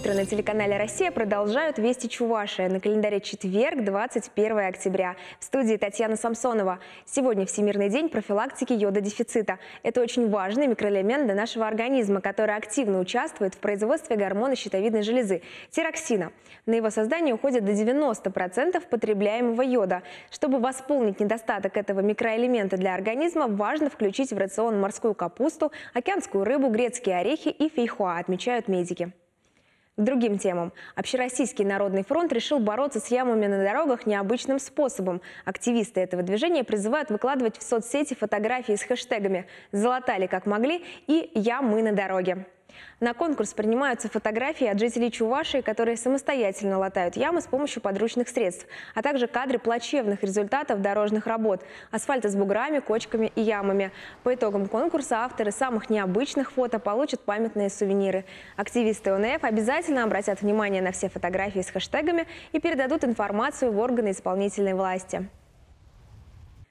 утро на телеканале «Россия» продолжают «Вести Чувашия». На календаре четверг, 21 октября. В студии Татьяна Самсонова. Сегодня Всемирный день профилактики йододефицита. Это очень важный микроэлемент для нашего организма, который активно участвует в производстве гормона щитовидной железы – тироксина. На его создание уходит до 90% потребляемого йода. Чтобы восполнить недостаток этого микроэлемента для организма, важно включить в рацион морскую капусту, океанскую рыбу, грецкие орехи и фейхоа, отмечают медики. К другим темам. Общероссийский народный фронт решил бороться с ямами на дорогах необычным способом. Активисты этого движения призывают выкладывать в соцсети фотографии с хэштегами «Залатали как могли» и «Я мы на дороге». На конкурс принимаются фотографии от жителей Чувашии, которые самостоятельно латают ямы с помощью подручных средств, а также кадры плачевных результатов дорожных работ – асфальта с буграми, кочками и ямами. По итогам конкурса авторы самых необычных фото получат памятные сувениры. Активисты ОНФ обязательно обратят внимание на все фотографии с хэштегами и передадут информацию в органы исполнительной власти.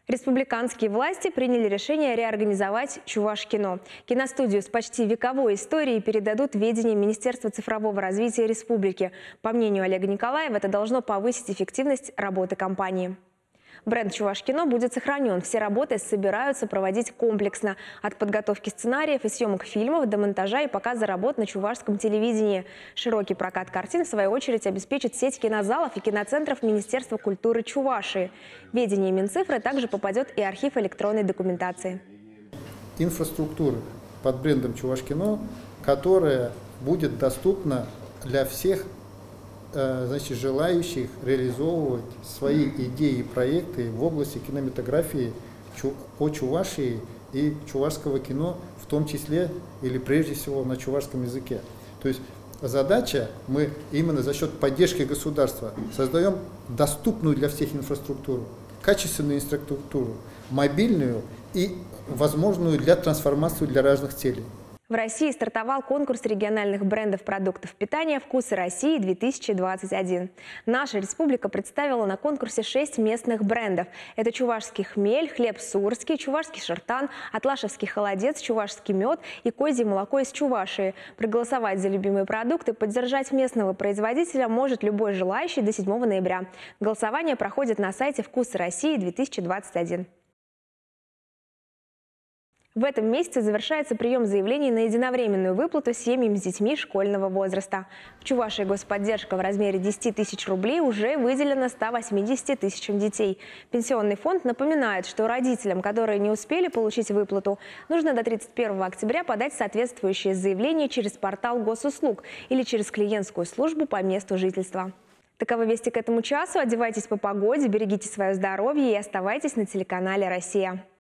Республиканские власти приняли решение реорганизовать Чувашкино. Киностудию с почти вековой историей передадут в ведение Министерства цифрового развития республики. По мнению Олега Николаева, это должно повысить эффективность работы компании. Бренд Чувашкино будет сохранен. Все работы собираются проводить комплексно. От подготовки сценариев и съемок фильмов до монтажа и показа работ на чувашском телевидении. Широкий прокат картин, в свою очередь, обеспечит сеть кинозалов и киноцентров Министерства культуры Чувашии. В ведение Минцифры также попадет и архив электронной документации. Инфраструктура под брендом Чувашкино, которая будет доступна для всех желающих реализовывать свои идеи и проекты в области кинематографии по Чувашии и чувашского кино, в том числе или прежде всего на чувашском языке. То есть задача, мы именно за счет поддержки государства создаем доступную для всех инфраструктуру, качественную инфраструктуру, мобильную и возможную для трансформации для разных целей. В России стартовал конкурс региональных брендов продуктов питания «Вкусы России-2021». Наша республика представила на конкурсе 6 местных брендов. Это чувашский хмель, хлеб сурский, чувашский шартан, атлашевский холодец, чувашский мед и козье молоко из Чувашии. Проголосовать за любимые продукты и поддержать местного производителя может любой желающий до 7 ноября. Голосование проходит на сайте «Вкусы России-2021». В этом месяце завершается прием заявлений на единовременную выплату семьям с детьми школьного возраста. В Чувашии господдержка в размере 10 тысяч рублей уже выделена 180 тысячам детей. Пенсионный фонд напоминает, что родителям, которые не успели получить выплату, нужно до 31 октября подать соответствующее заявление через портал госуслуг или через клиентскую службу по месту жительства. Таковы вести к этому часу. Одевайтесь по погоде, берегите свое здоровье и оставайтесь на телеканале «Россия».